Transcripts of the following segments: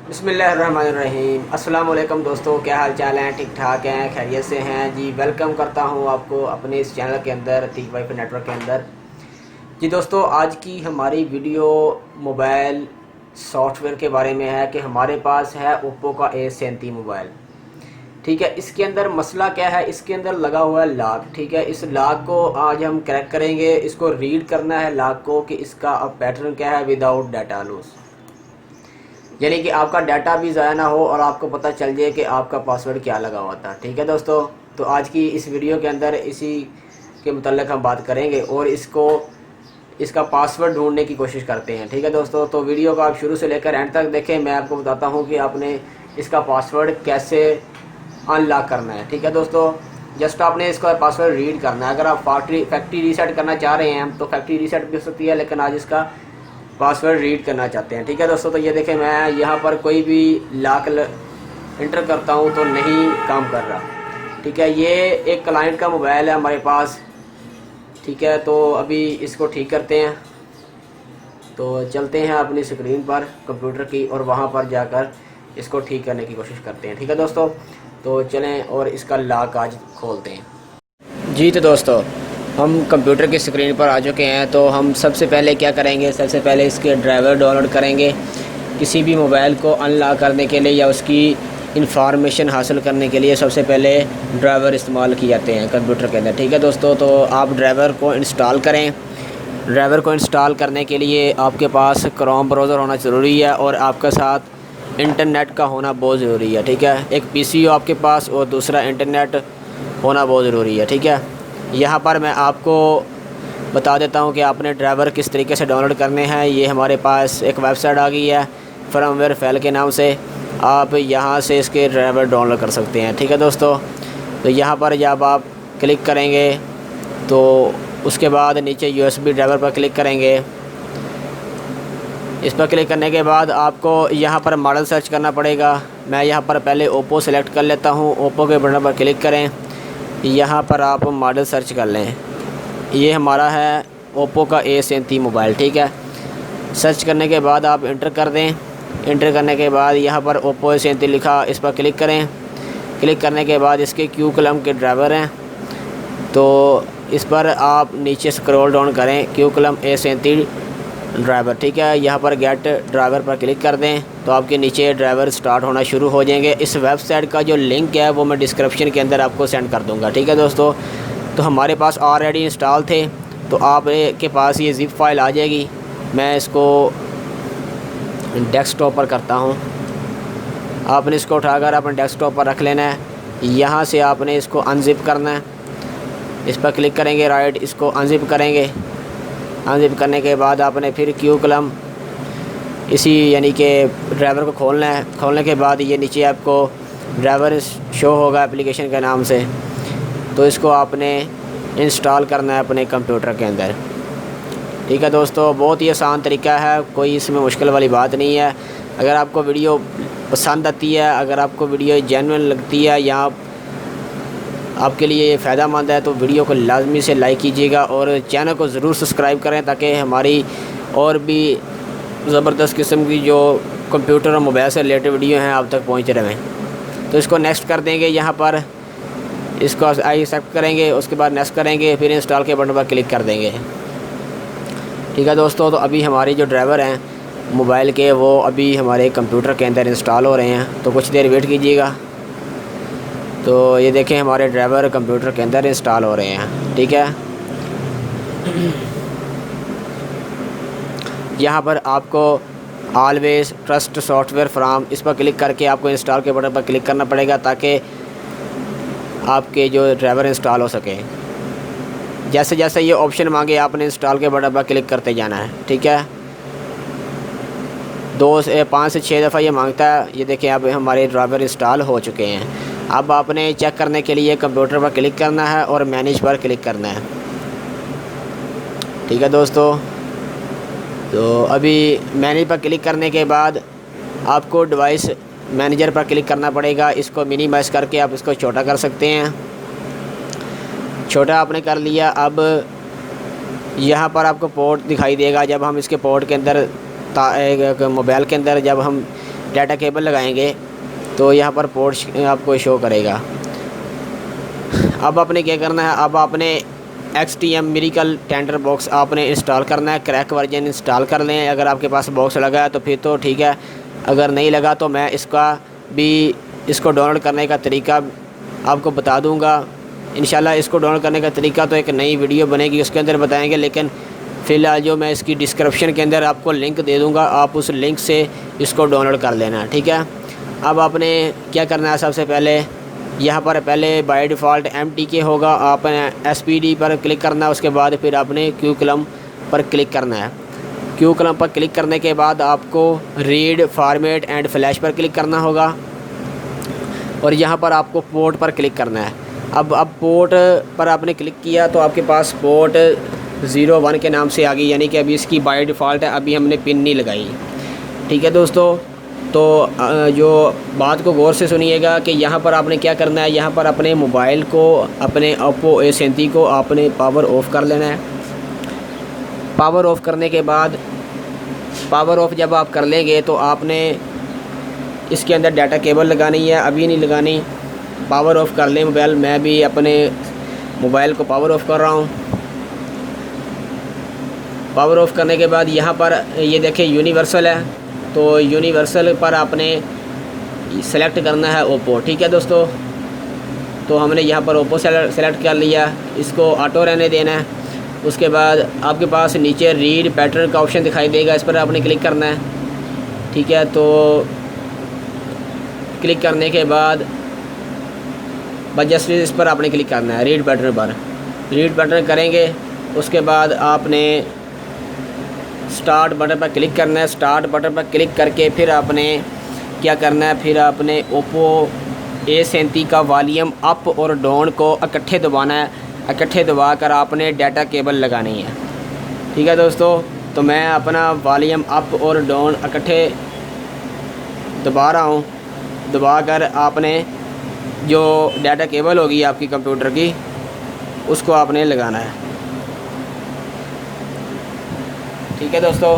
बिस्मिल्लाहिर्रहमानिर्रहीम। अस्सलाम वालेकुम दोस्तों, क्या हाल चाल हैं? ठीक ठाक हैं, खैरियत से हैं जी। वेलकम करता हूं आपको अपने इस चैनल के अंदर, अतीक वाईफाई नेटवर्क के अंदर। जी दोस्तों, आज की हमारी वीडियो मोबाइल सॉफ्टवेयर के बारे में है कि हमारे पास है ओप्पो का A37 मोबाइल। ठीक है, इसके अंदर मसला क्या है? इसके अंदर लगा हुआ है लॉक। ठीक है, इस लॉक को आज हम क्रैक करेंगे। इसको रीड करना है लॉक को कि इसका अब पैटर्न क्या है विदाउट डाटा लॉस, यानी कि आपका डाटा भी ज़ाया ना हो और आपको पता चल जाए कि आपका पासवर्ड क्या लगा हुआ था। ठीक है दोस्तों, तो आज की इस वीडियो के अंदर इसी के मुतल्लिक़ हम बात करेंगे और इसका पासवर्ड ढूंढने की कोशिश करते हैं। ठीक है दोस्तों, तो वीडियो को आप शुरू से लेकर एंड तक देखें। मैं आपको बताता हूँ कि आपने इसका पासवर्ड कैसे अनलॉक करना है। ठीक है दोस्तों, जस्ट आपने इसका पासवर्ड रीड करना है। अगर आप फैक्ट्री रीसेट करना चाह रहे हैं तो फैक्ट्री रीसेट भी हो सकती है, लेकिन आज इसका पासवर्ड रीड करना चाहते हैं। ठीक है दोस्तों, तो ये देखें, मैं यहाँ पर कोई भी लॉक इंटर करता हूँ तो नहीं काम कर रहा। ठीक है, ये एक क्लाइंट का मोबाइल है हमारे पास। ठीक है, तो अभी इसको ठीक करते हैं। तो चलते हैं अपनी स्क्रीन पर कंप्यूटर की और वहाँ पर जाकर इसको ठीक करने की कोशिश करते हैं। ठीक है दोस्तों, तो चलें और इसका लॉक आज खोलते हैं। जी तो दोस्तों, हम कंप्यूटर की स्क्रीन पर आ चुके हैं। तो हम सबसे पहले क्या करेंगे, सबसे पहले इसके ड्राइवर डाउनलोड करेंगे। किसी भी मोबाइल को अनलॉक करने के लिए या उसकी इंफॉर्मेशन हासिल करने के लिए सबसे पहले ड्राइवर इस्तेमाल किए जाते हैं कंप्यूटर के अंदर। ठीक है दोस्तों, तो आप ड्राइवर को इंस्टॉल करें। ड्राइवर को इंस्टॉल करने के लिए आपके पास क्रोम ब्राउज़र होना ज़रूरी है और आपके साथ इंटरनेट का होना बहुत ज़रूरी है। ठीक है, एक पीसी हो आपके पास और दूसरा इंटरनेट होना बहुत ज़रूरी है। ठीक है, यहाँ पर मैं आपको बता देता हूँ कि आपने ड्राइवर किस तरीके से डाउनलोड करने हैं। ये हमारे पास एक वेबसाइट आ गई है फर्मवेयर फाइल के नाम से। आप यहाँ से इसके ड्राइवर डाउनलोड कर सकते हैं। ठीक है दोस्तों, तो यहाँ पर जब आप क्लिक करेंगे तो उसके बाद नीचे USB ड्राइवर पर क्लिक करेंगे। इस पर क्लिक करने के बाद आपको यहाँ पर मॉडल सर्च करना पड़ेगा। मैं यहाँ पर पहले ओप्पो सेलेक्ट कर लेता हूँ। ओप्पो के बटन पर क्लिक करें, यहाँ पर आप मॉडल सर्च कर लें। ये हमारा है ओप्पो का A37 मोबाइल। ठीक है, सर्च करने के बाद आप इंटर कर दें। इंटर करने के बाद यहाँ पर ओप्पो A37 लिखा, इस पर क्लिक करें। क्लिक करने के बाद इसके क्यू कलम के ड्राइवर हैं, तो इस पर आप नीचे स्क्रॉल डाउन करें, क्यू कलम A37 ड्राइवर। ठीक है, यहाँ पर गेट ड्राइवर पर क्लिक कर दें तो आपके नीचे ड्राइवर स्टार्ट होना शुरू हो जाएंगे। इस वेबसाइट का जो लिंक है वो मैं डिस्क्रिप्शन के अंदर आपको सेंड कर दूँगा। ठीक है दोस्तों, तो हमारे पास ऑलरेडी इंस्टॉल थे, तो आपके पास ये ज़िप फाइल आ जाएगी। मैं इसको डेस्कटॉप पर करता हूँ। आपने इसको उठाकर अपने डेस्कटॉप पर रख लेना है। यहाँ से आपने इसको अनजिप करना है। इस पर क्लिक करेंगे राइट, इसको अनजिप करेंगे। अनजिप करने के बाद आपने फिर क्यू कलम इसी यानी कि ड्राइवर को खोलना है। खोलने के बाद ये नीचे आपको ड्राइवर शो होगा एप्लीकेशन के नाम से, तो इसको आपने इंस्टॉल करना है अपने कंप्यूटर के अंदर। ठीक है दोस्तों, बहुत ही आसान तरीका है, कोई इसमें मुश्किल वाली बात नहीं है। अगर आपको वीडियो पसंद आती है, अगर आपको वीडियो जेन्युइन लगती है या आपके लिए ये फ़ायदेमंद है, तो वीडियो को लाजमी से लाइक कीजिएगा और चैनल को ज़रूर सब्सक्राइब करें ताकि हमारी और भी ज़बरदस्त किस्म की जो कंप्यूटर और मोबाइल से रिलेटेड वीडियो हैं आप तक पहुंच रहें। तो इसको नेक्स्ट कर देंगे, यहाँ पर इसको आई एक्सेप्ट करेंगे, उसके बाद नेक्स्ट करेंगे, फिर इंस्टॉल के बटन पर क्लिक कर देंगे। ठीक है दोस्तों, तो अभी हमारे जो ड्राइवर हैं मोबाइल के वो अभी हमारे कंप्यूटर के अंदर इंस्टॉल हो रहे हैं, तो कुछ देर वेट कीजिएगा। तो ये देखें, हमारे ड्राइवर कंप्यूटर के अंदर इंस्टॉल हो रहे हैं। ठीक है, यहाँ पर आपको ऑलवेज ट्रस्ट सॉफ्टवेयर फ्राम, इस पर क्लिक करके आपको इंस्टॉल के बटन पर क्लिक करना पड़ेगा ताकि आपके जो ड्राइवर इंस्टॉल हो सके। जैसे जैसे ये ऑप्शन मांगे आपने इंस्टॉल के बटन पर क्लिक करते जाना है। ठीक है, 2 से 5 से 6 दफ़ा ये मांगता है। ये देखिए, अब हमारे ड्राइवर इंस्टॉल हो चुके हैं। अब आपने चेक करने के लिए कंप्यूटर पर क्लिक करना है और मैनेज पर क्लिक करना है। ठीक है दोस्तों, तो अभी मैनेज पर क्लिक करने के बाद आपको डिवाइस मैनेजर पर क्लिक करना पड़ेगा। इसको मिनिमाइज़ करके आप इसको छोटा कर सकते हैं। छोटा आपने कर लिया। अब यहाँ पर आपको पोर्ट दिखाई देगा। जब हम इसके पोर्ट के अंदर मोबाइल के अंदर जब हम डाटा केबल लगाएंगे तो यहाँ पर पोर्ट आपको शो करेगा। अब आपने क्या करना है, अब आपने XTM मिरेकल टेंडर बॉक्स आपने इंस्टॉल करना है। क्रैक वर्जन इंस्टॉल कर लें। अगर आपके पास बॉक्स लगा है तो फिर तो ठीक है, अगर नहीं लगा तो मैं इसको डाउनलोड करने का तरीका आपको बता दूंगा इंशाल्लाह। इसको डाउनलोड करने का तरीका तो एक नई वीडियो बनेगी, उसके अंदर बताएंगे, लेकिन फ़िलहाल जो मैं इसकी डिस्क्रिप्शन के अंदर आपको लिंक दे दूँगा, आप उस लिंक से इसको डाउनलोड कर लेना, ठीक है। अब आपने क्या करना है, सबसे पहले यहाँ पर पहले बाय डिफ़ॉल्ट MTK होगा, आपने SPD पर क्लिक करना है। उसके बाद फिर आपने QClump पर क्लिक करना है। QClump पर क्लिक करने के बाद आपको रीड फॉर्मेट एंड फ्लैश पर क्लिक करना होगा और यहाँ पर आपको पोर्ट पर क्लिक करना है। अब पोर्ट पर आपने क्लिक किया तो आपके पास पोर्ट 01 के नाम से आ गई, यानी कि अभी इसकी बाय डिफ़ॉल्ट है, अभी हमने पिन नहीं लगाई, ठीक है दोस्तों। तो जो बात को गौर से सुनिएगा कि यहाँ पर आपने क्या करना है, यहाँ पर अपने मोबाइल को, अपने Oppo A37 को आपने पावर ऑफ़ कर लेना है। पावर ऑफ़ करने के बाद, पावर ऑफ़ जब आप कर लेंगे तो आपने इसके अंदर डाटा केबल लगानी है, अभी नहीं लगानी। पावर ऑफ़ कर लें मोबाइल। मैं भी अपने मोबाइल को पावर ऑफ़ कर रहा हूँ। पावर ऑफ़ करने के बाद यहाँ पर ये देखें यूनिवर्सल है, तो यूनिवर्सल पर आपने सेलेक्ट करना है ओप्पो, ठीक है दोस्तों। तो हमने यहाँ पर ओप्पो सेलेक्ट कर लिया, इसको ऑटो रहने देना है। उसके बाद आपके पास नीचे रीड पैटर्न का ऑप्शन दिखाई देगा, इस पर आपने क्लिक करना है, ठीक है। तो क्लिक करने के बाद बस जस्ट इस पर आपने क्लिक करना है, रीड पैटर्न पर। रीड पैटर्न करेंगे, उसके बाद आपने स्टार्ट बटन पर क्लिक करना है। स्टार्ट बटन पर क्लिक करके फिर आपने क्या करना है, फिर आपने ओप्पो A37 का वॉल्यूम अप और डाउन को इकट्ठे दबाना है। इकट्ठे दबा कर आपने डाटा केबल लगानी है, ठीक है दोस्तों। तो मैं अपना वॉल्यूम अप और डाउन इकट्ठे दबा रहा हूँ। दबा कर आपने जो डाटा केबल होगी आपकी कंप्यूटर की, उसको आपने लगाना है, ठीक है दोस्तों।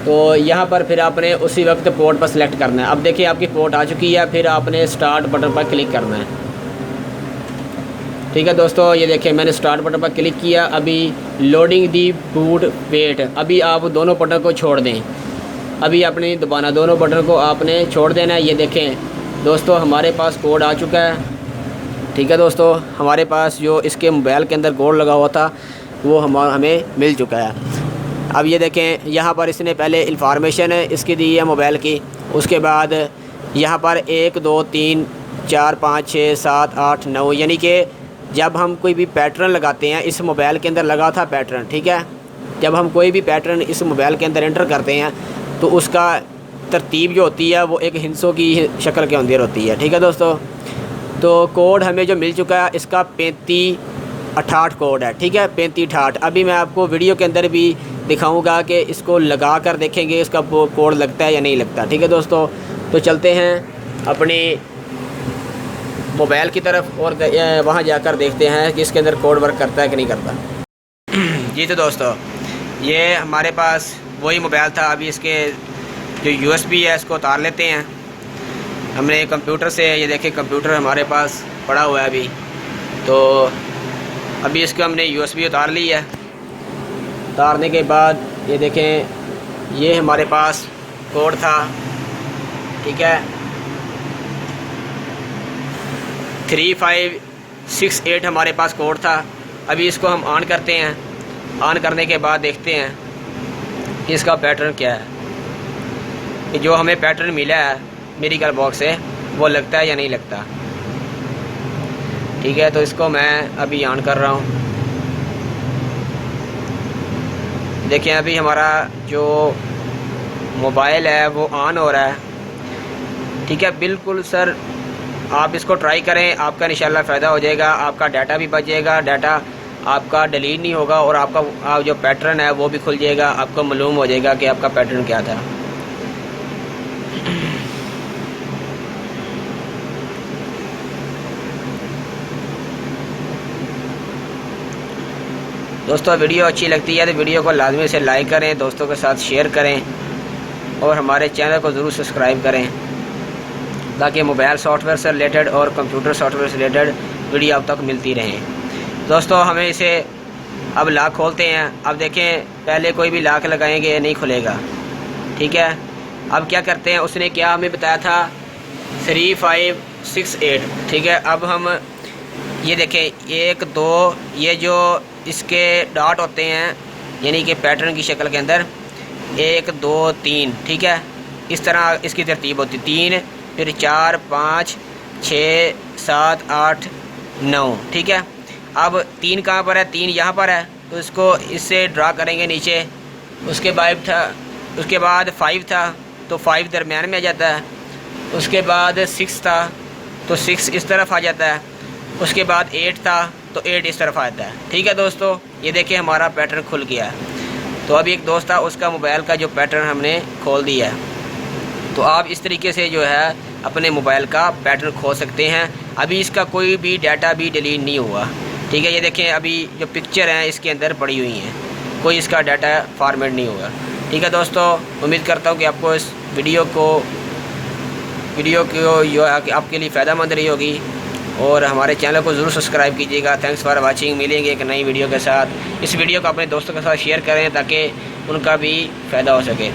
तो यहाँ पर फिर आपने उसी वक्त पोर्ट पर सिलेक्ट करना है। अब देखिए आपकी पोर्ट आ चुकी है, फिर आपने स्टार्ट बटन पर क्लिक करना है, ठीक है दोस्तों। ये देखिए मैंने स्टार्ट बटन पर क्लिक किया। अभी लोडिंग दी बूट वेट, अभी आप दोनों बटन को छोड़ दें, अभी आपने दबाना, दोनों बटन को आपने छोड़ देना है। ये देखें दोस्तों हमारे पास कोड आ चुका है, ठीक है दोस्तों। हमारे पास जो इसके मोबाइल के अंदर कोड लगा हुआ था वो हमें मिल चुका है। अब ये देखें यहाँ पर इसने पहले इंफॉर्मेशन इसकी दी है मोबाइल की। उसके बाद यहाँ पर 1 2 3 4 5 6 7 8 9, यानी कि जब हम कोई भी पैटर्न लगाते हैं, इस मोबाइल के अंदर लगा था पैटर्न, ठीक है। जब हम कोई भी पैटर्न इस मोबाइल के अंदर एंटर करते हैं तो उसका तरतीब जो होती है वो एक हिंसों की शक्ल के अंदर होती है, ठीक है दोस्तों। तो कोड हमें जो मिल चुका है इसका 3568 कोड है, ठीक है, 3568। अभी मैं आपको वीडियो के अंदर भी दिखाऊंगा कि इसको लगा कर देखेंगे इसका कोड लगता है या नहीं लगता, ठीक है दोस्तों। तो चलते हैं अपने मोबाइल की तरफ और वहाँ जाकर देखते हैं कि इसके अंदर कोड वर्क करता है कि नहीं करता। जी तो दोस्तों ये हमारे पास वही मोबाइल था। अभी इसके जो USB है इसको उतार लेते हैं हमने कंप्यूटर से। ये देखिए कंप्यूटर हमारे पास पड़ा हुआ है अभी, तो अभी इसको हमने USB उतार ली है। उतारने के बाद ये देखें ये हमारे पास कोड था, ठीक है, 3568 हमारे पास कोड था। अभी इसको हम ऑन करते हैं। ऑन करने के बाद देखते हैं कि इसका पैटर्न क्या है, कि जो हमें पैटर्न मिला है मिरेकल बॉक्स से वो लगता है या नहीं लगता, ठीक है। तो इसको मैं अभी ऑन कर रहा हूँ। देखिए अभी हमारा जो मोबाइल है वो ऑन हो रहा है, ठीक है। बिल्कुल सर आप इसको ट्राई करें, आपका इंशाल्लाह फ़ायदा हो जाएगा, आपका डाटा भी बच जाएगा, डाटा आपका डिलीट नहीं होगा और आपका जो पैटर्न है वो भी खुल जाएगा, आपको मालूम हो जाएगा कि आपका पैटर्न क्या था। दोस्तों वीडियो अच्छी लगती है तो वीडियो को लाजमी से लाइक करें, दोस्तों के साथ शेयर करें, और हमारे चैनल को ज़रूर सब्सक्राइब करें ताकि मोबाइल सॉफ्टवेयर से रिलेटेड और कंप्यूटर सॉफ्टवेयर से रिलेटेड वीडियो अब तक मिलती रहें। दोस्तों हमें इसे अब लॉक खोलते हैं। अब देखें, पहले कोई भी लॉक लगाएंगे नहीं खुलेगा, ठीक है। अब क्या करते हैं, उसने क्या हमें बताया था 3568, ठीक है। अब हम ये देखें 1 2, ये जो इसके डॉट होते हैं यानी कि पैटर्न की शक्ल के अंदर 1 2 3, ठीक है। इस तरह इसकी तरतीब होती 3, फिर 4 5 6 7 8 9, ठीक है। अब 3 कहाँ पर है, 3 यहाँ पर है, तो इसको इससे ड्रा करेंगे नीचे। उसके बाद 5 था तो 5 दरमियान में आ जाता है। उसके बाद 6 था तो 6 इस तरफ आ जाता है। उसके बाद 8 था तो 8 इस तरफ आ जाता है, ठीक है। दोस्तों ये देखिए हमारा पैटर्न खुल गया है। तो अभी एक दोस्त था, उसका मोबाइल का जो पैटर्न हमने खोल दिया है। तो आप इस तरीके से जो है अपने मोबाइल का पैटर्न खोल सकते हैं। अभी इसका कोई भी डाटा भी डिलीट नहीं हुआ, ठीक है। ये देखें अभी जो पिक्चर हैं इसके अंदर पड़ी हुई हैं, कोई इसका डाटा फॉर्मेट नहीं होगा, ठीक है। दोस्तों उम्मीद करता हूँ कि आपको इस वीडियो को आपके लिए फ़ायदेमंद रही होगी और हमारे चैनल को ज़रूर सब्सक्राइब कीजिएगा। Thanks for watching. मिलेंगे एक नई वीडियो के साथ। इस वीडियो को अपने दोस्तों के साथ शेयर करें ताकि उनका भी फ़ायदा हो सके।